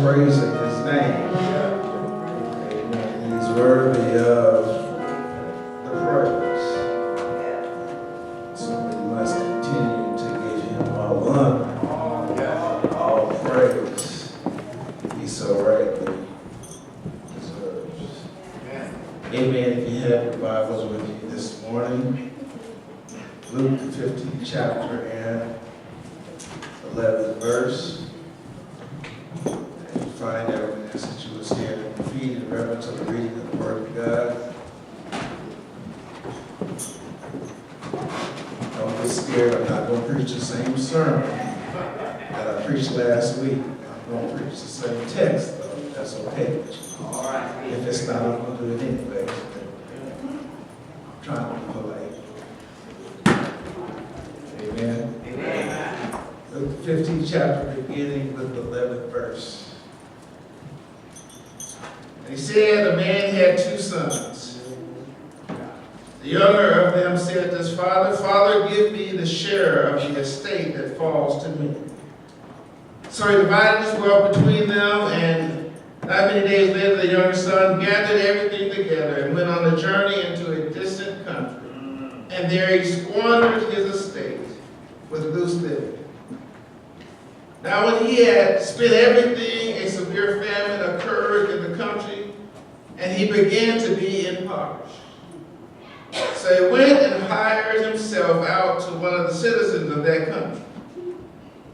praising his name. Amen. He's worthy of the praise. So we must continue to give him all honor, all praise. He so rightly deserves. Amen. If you have your Bibles with you this morning, Luke the 15th chapter and 11th verse. Find out when that that you would stand on your feet in reverence of the reading of the Word of God. Don't get scared. I'm not going to preach the same sermon that I preached last week. I'm going to preach the same text, though. That's okay. All right. If it's not, I'm going to do it anyway. I'm trying to be polite. Amen. Amen. Luke 15th chapter, beginning with the 11th verse. And he said, a man had two sons. The younger of them said to his father, Father, give me the share of the estate that falls to me. So he divided his wealth between them, and not many days later the younger son gathered everything together and went on a journey into a distant country. And there he squandered his estate with loose living. Now when he had spent everything, a severe famine occurred in the country, and he began to be impoverished. So he went and hired himself out to one of the citizens of that country.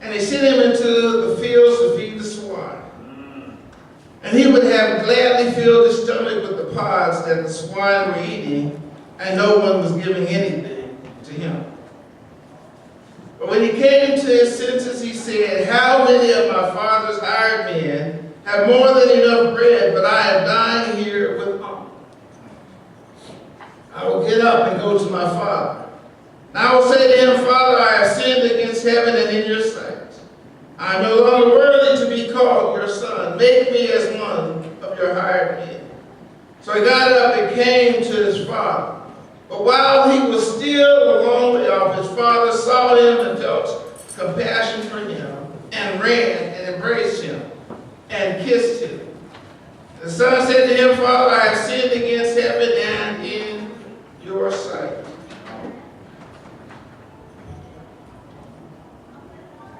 And he sent him into the fields to feed the swine. And he would have gladly filled his stomach with the pods that the swine were eating, and no one was giving anything to him. But when he came to his senses, he said, how many of my father's hired men have more than enough bread, but I am dying here with hunger? I will get up and go to my father. And I will say to him, Father, I have sinned against heaven and in your sight. I am no longer worthy to be called your son. Make me as one of your hired men. So he got up and came to his father. But while he was still a long way off, his father saw him and felt compassion for him, and ran and embraced him and kissed him. The son said to him, Father, I have sinned against heaven and in your sight.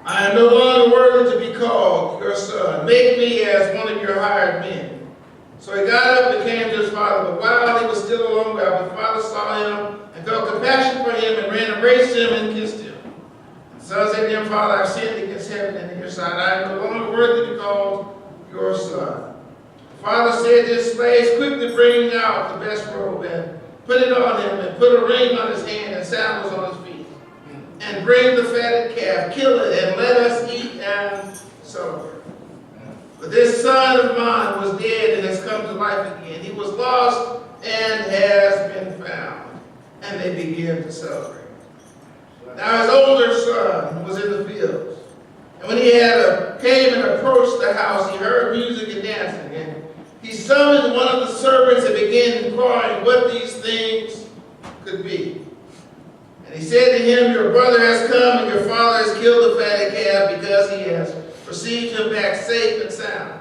I am no longer worthy to be called your son. Make me as one of your hired men. So he got up and came to his father, but while he was still a long way off, his father saw him and felt compassion for him and ran, embraced him, and kissed him. The son said to him, Father, I have sinned against heaven and in your sight. I am no longer worthy to be called your son. The father said to his slaves, quickly bring out the best robe and put it on him, and put a ring on his hand and sandals on his feet. And bring the fatted calf, kill it, and let us eat and celebrate. But this son of mine was dead and has come to life again. He was lost and has been found. And they began to celebrate. Now his older son was in the fields. And when he came and approached the house, he heard music and dancing. And he summoned one of the servants and began inquiring what these things could be. And he said to him, your brother has come and your father has killed the fatted calf because he has received him back safe and sound.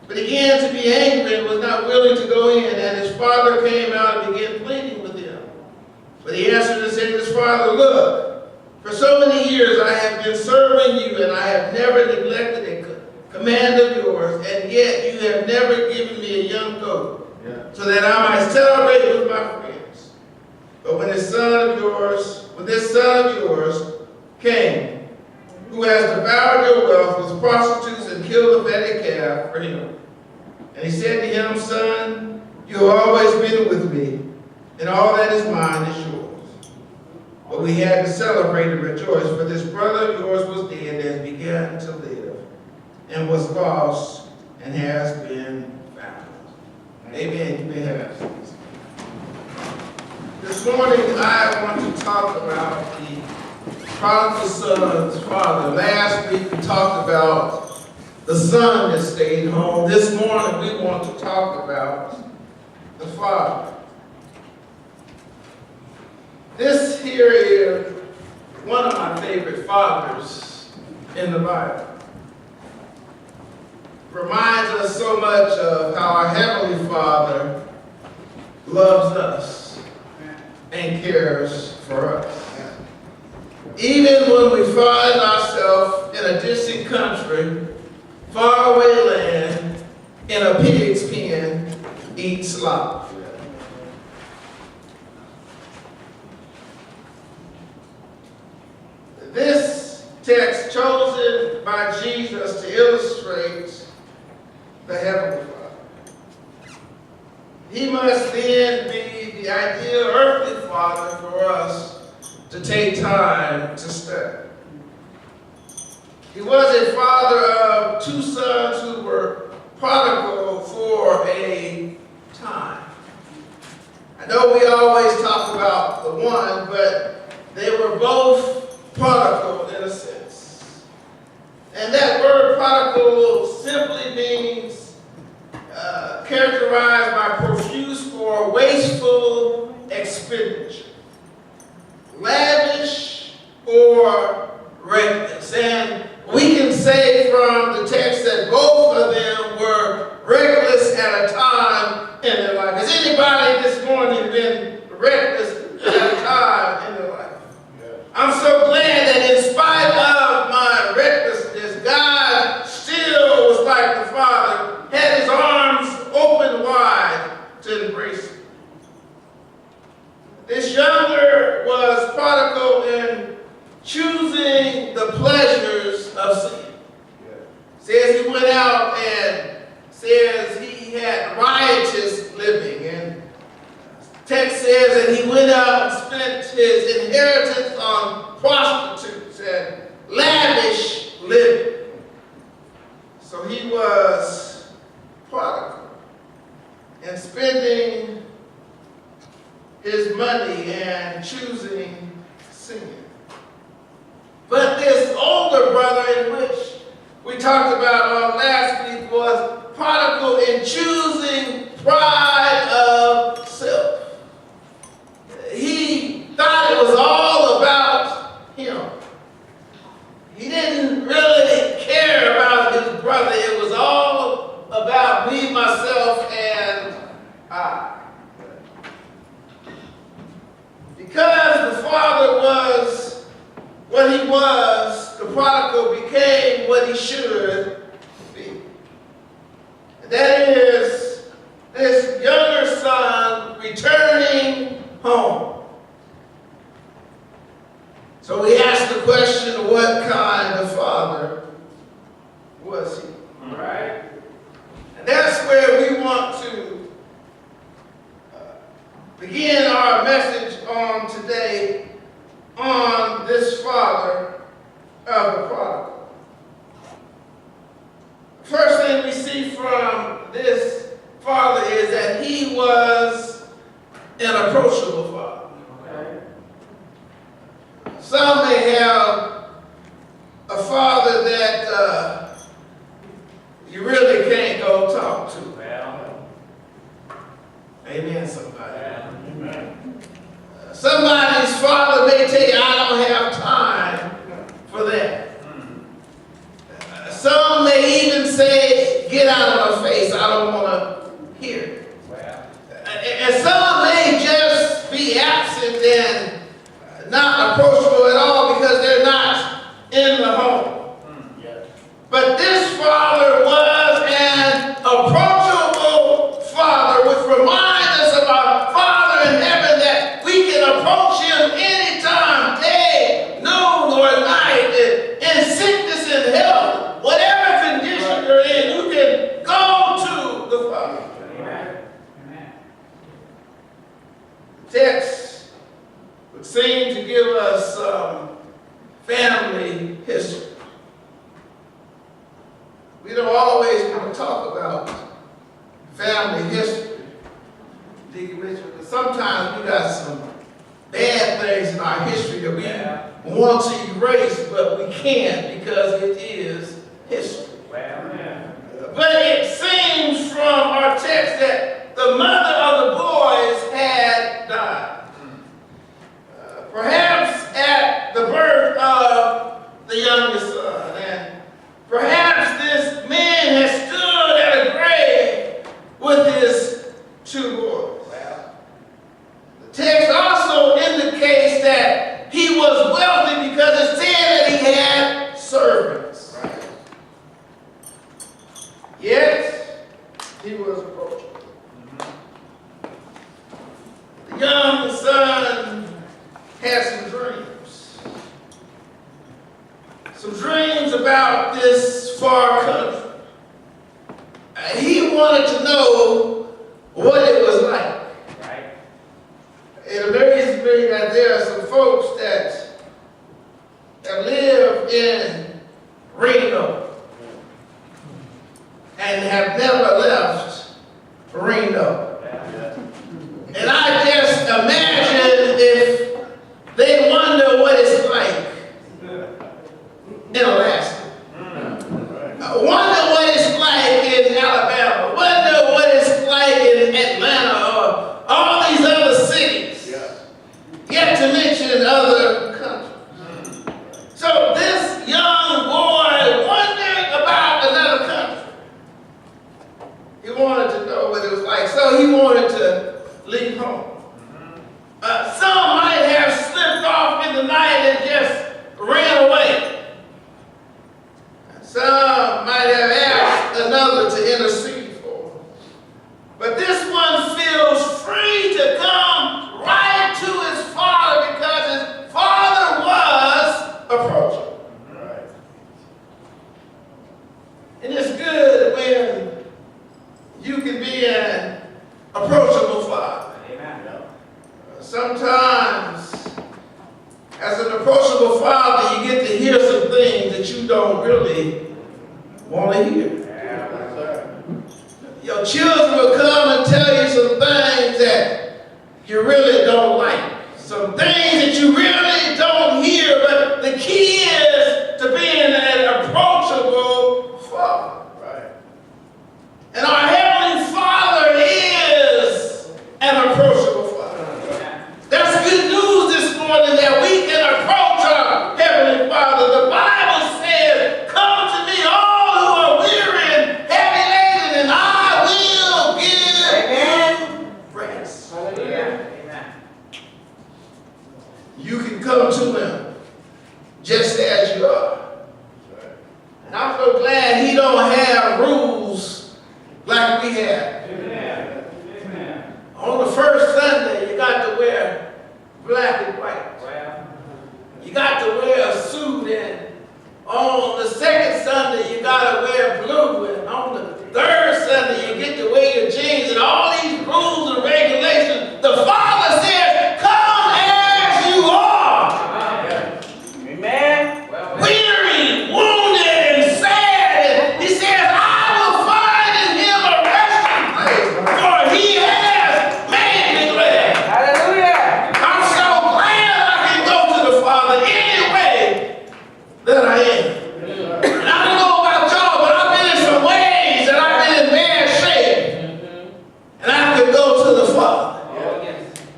But he began to be angry and was not willing to go in. And his father came out and began pleading with him. But he answered and said to his father, look, for so many years I have been serving you, and I have never neglected a command of yours, and yet you have never given me a young goat, so that I might celebrate with my friends. But when this son of yours came, who has devoured your wealth with prostitutes and killed the fatted calf for him. And he said to him, son, you have always been with me, and all that is mine is yours. But we had to celebrate and rejoice, for this brother of yours was dead and has begun to live, and was lost and has been found. Amen. You may have it. This morning I want to talk about the prodigal son's father. Last week we talked about the son that stayed home. This morning we want to talk about the father. This here is one of my favorite fathers in the Bible. reminds us so much of how our Heavenly Father loves us and cares for us. Even when we find ourselves in a distant country, faraway land, in a pig's pen, eat slop. This text chosen by Jesus to illustrate the Heavenly Father. He must then be the ideal earthly father for us to take time to study. He was a father of two sons who were prodigal for a time. I know we always talk about the one, but they were both prodigal in a sense. And that word prodigal simply means characterized by profuse or wasteful expenditure, lavish or reckless. And we can say from the text that both of them were reckless at a time in their life. Has anybody this morning been reckless at a time in their life? I'm so glad that in spite of my recklessness, God still was like the Father, had his arms open wide to embrace me. This younger was prodigal in choosing the pleasures of sin. Says he went out and says he had riotous living. And text says that he went out and spent his inheritance on prostitutes and lavish living. So he was prodigal and spending his money and choosing sin. But this older brother, in which we talked about last week, was prodigal in choosing pride of self. He thought it was all about him. He didn't really care about his brother. It was all about me, myself, and I. Because the father was what he was, the prodigal became what he should be. And that is this younger son returning home. So we ask the question, what kind of father was he? Right? And that's where we want to begin our message on today, on this father of the prodigal. First thing we see from this father is that he was an approachable father. Okay. Some may have a father that you really can't go talk to. Well, amen, somebody. Amen. Somebody's father may tell you, I don't have time for that. Some may even say, get out of my face, I don't want to hear it. Wow. And some may just be absent and not approachable at all because they're not in the home. Yeah. But this father was an approachable father, which reminds us of our Father in heaven that we can approach him anytime, day, noon, or night, in sickness and health, whatever condition you're in, you can go to the Father. Amen. The text would seem to give us family history. We don't always want to talk about family history, because sometimes we got some bad things in our history that we want to erase, but we can't because it is history. But it seems from our text that the mother of the boys had died. Perhaps at the birth of the youngest son. And perhaps this man has stood with his two boys. The text also indicates that he was wealthy because it said that he had servants. Yet, he was approachable. The young son had some dreams. Some dreams about this far country. He wanted to know what it was like. Right. It amazes me that there are some folks that live in Reno and have never left Reno. And I just imagine if they wonder what it's like in Alaska. Wonder what it's like in Alabama. Wonder what it's like in Atlanta or all these other cities. Yet to mention other countries. So this young boy wondered about another country. He wanted to know what it was like. So he wanted to leave home. Some might have slipped off in the night and just ran away. Some might have asked another to intercede for him. But this one feels free to come right to his father because his father was approaching. Right. And it's good when you can be an approachable father. Amen. Sometimes, as an approachable father, you get to hear some things that you don't really want to hear. Your children will come and tell you some things that you really don't like. Some things that you really don't hear, but the key is to being an approachable father. Right. And our Heavenly Father is an approachable father. That's good news this morning that we can approach our Heavenly Father. The Bible says, "Come to me, all who are weary and heavy laden, and I will give you rest." Hallelujah. You can come to Him just as you are. And I'm so glad He don't have rules like we have. Amen. Amen. On the first Sunday, you got to wear black and white. You got to wear a suit, and on the second Sunday, you got to wear blue, and on the third Sunday, you get to wear your jeans, and all these rules and regulations. The Father says, "Come as you are." Amen. Weary, wounded, and sad. And He says, "I will find in Him a resting place, for He has made me glad." Hallelujah. I'm so glad I can go to the Father any way that I am. And I don't know about y'all, but I've been in some ways and I've been in bad shape. And I could go to the Father.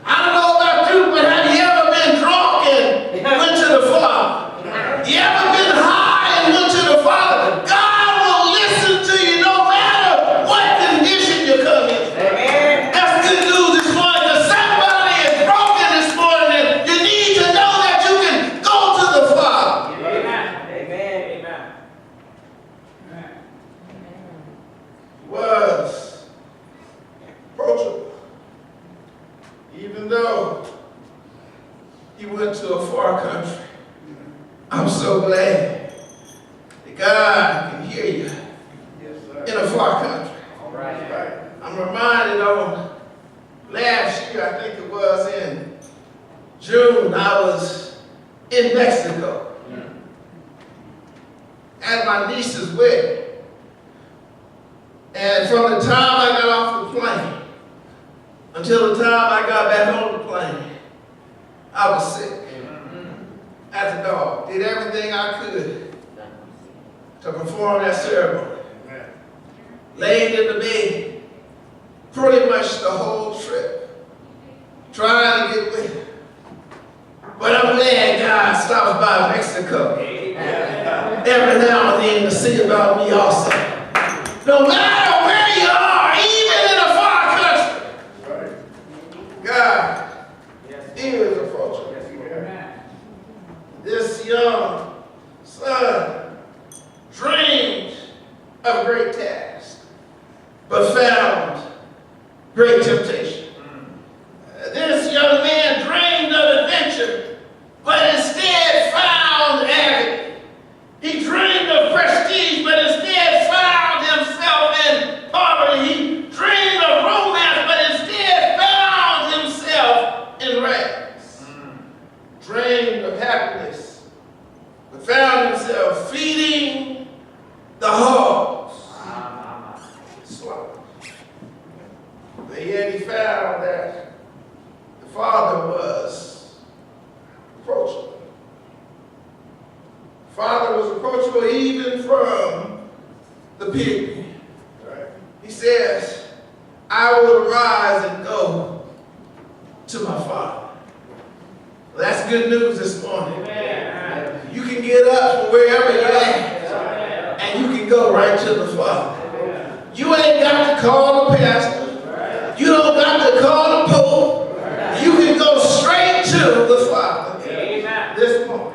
I don't know about you, but have you ever been drunk and went to the Father? You ever been high and went to the Father? God will listen to you no matter what condition you come in. Amen. That's good news this morning, because somebody is broken this morning and you need to know that you can go to the Father. Amen. Amen. Amen. He was approachable. Even though he went to a far country, I'm so glad that God can hear you in a far country. All right. I'm reminded on last year, I think it was in June, I was in Mexico at my niece's wedding. And from the time I got off the plane until the time I got back on the plane, I was sick as a dog. Did everything I could to perform that ceremony. Laid in the bed pretty much the whole trip, trying to get with. But I'm glad God stops by Mexico every now and then to see about me also. No matter where you are, even in a great temptation. This young man dreamed of adventure, but instead found agony. He dreamed of prestige, but instead found himself in poverty. He dreamed of romance, but instead found himself in rags. Dreamed of happiness, but found himself feeding the hogs. Swallow. But yet he found that the father was approachable. Father was approachable even from the pig. He says, I will arise and go to my father. Well, that's good news this morning. Amen. You can get up from wherever you're at, and you can go right to the Father. You ain't got to call the pastor. You don't got to call the pope. You can go straight to the Father this morning.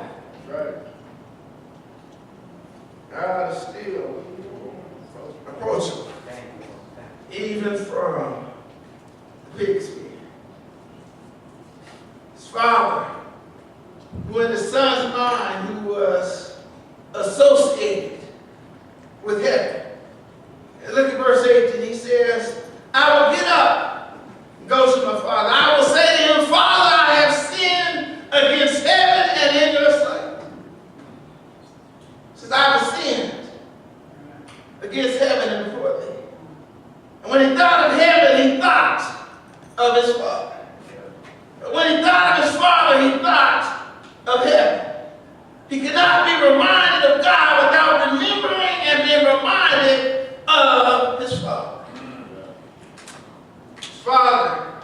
God is still approachable, even from the pig's pen. His father, who in the son's mind, who was associated with heaven. And look at verse 18. He says, I will get up and go to my father. I will say to him, Father, I have sinned against heaven and in your sight. He says, I have sinned against heaven and before thee. And when he thought of heaven, he thought of his father. But when he thought of his father, he thought of heaven. He could not be reminded of God without remembering and being reminded of his father. His father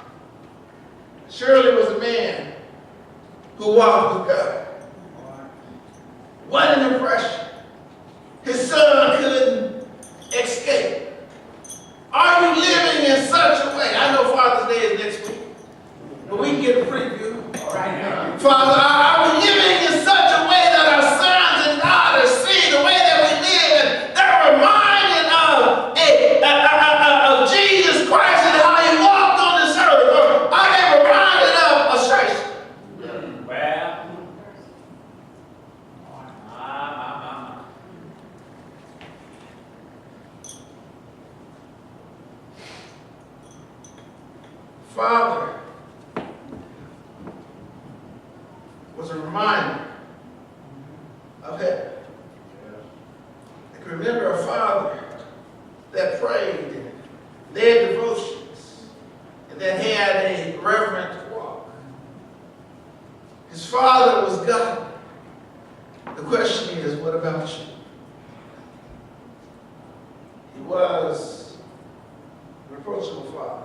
surely was a man who walked with God. What an impression. His son couldn't escape. Are you living in such a way? I know Father's Day is next week, but we can get a preview. Father, are we living in such a way that our sons and daughters see the way that we live, and they're reminded of Jesus Christ and how he walked on this earth? Or are they reminded of a Christ? Well, Father was a reminder of heaven. I can remember a father that prayed and led devotions and that had a reverent walk. His father was God. The question is, what about you? He was an approachable father.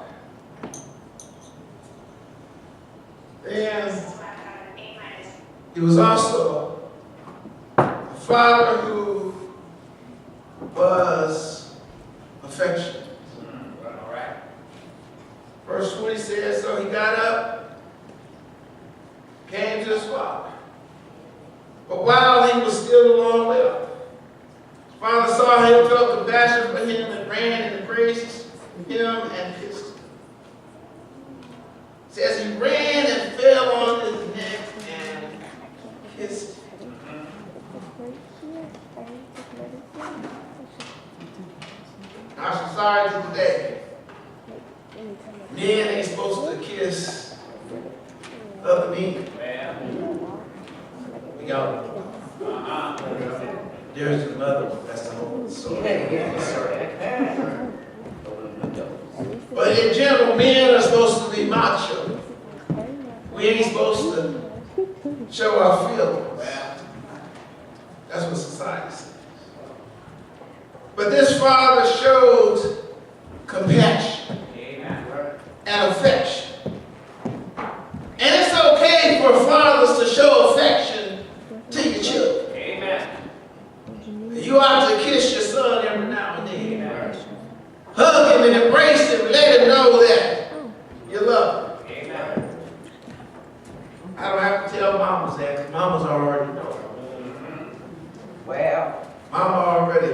And he was also a father who was affectionate. All right. Verse 20 says, so he got up, came to his father. But while he was still a long way off, his father saw him, felt compassion for him, and ran and embraced him and kissed him. It says he ran and fell on his neck and kissed him. Our society today, men ain't supposed to kiss other men. We got there's another one. That's the whole story. But in general, men are supposed to be macho. We ain't supposed to show our feelings. That's what society says. But this father showed compassion and affection. And it's okay for fathers to show affection to your children. Amen. You ought to kiss your son every now and then. Amen. Hug him and embrace him. Let him know that you love him. Amen. I don't have to tell mamas that, because mamas already know. Well, mama already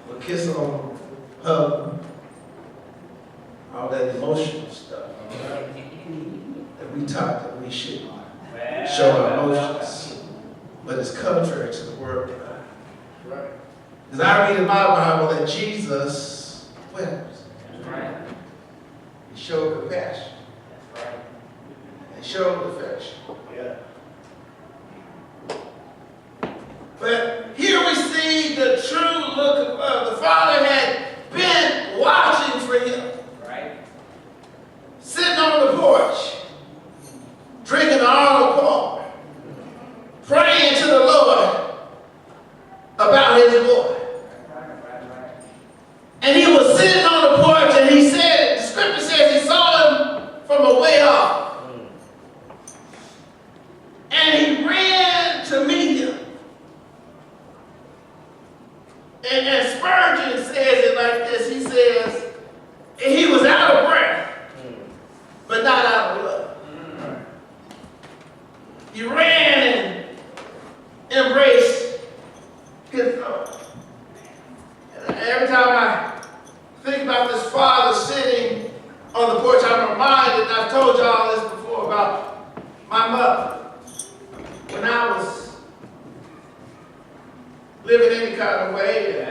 will kiss on, hug, all that emotional stuff that we taught that we should show our emotions. But it's contrary to the word of God. Because I read in my Bible that Jesus wept. He showed compassion. And showed affection. But here we see the true look of love. The Father had been watching for him. Sitting on the porch, drinking the Arnold Palmer, praying to the Lord about his boy. And he was sitting on the porch and he said, the scripture says he saw him from a way off. And he ran to meet him. And Spurgeon says it like this. He says, he was out of breath, but not out of love. He ran and embraced his Lord. And every time I think about this father sitting on the porch, I'm reminded, and I've told y'all this before, about my mother. When I was living any kind of way,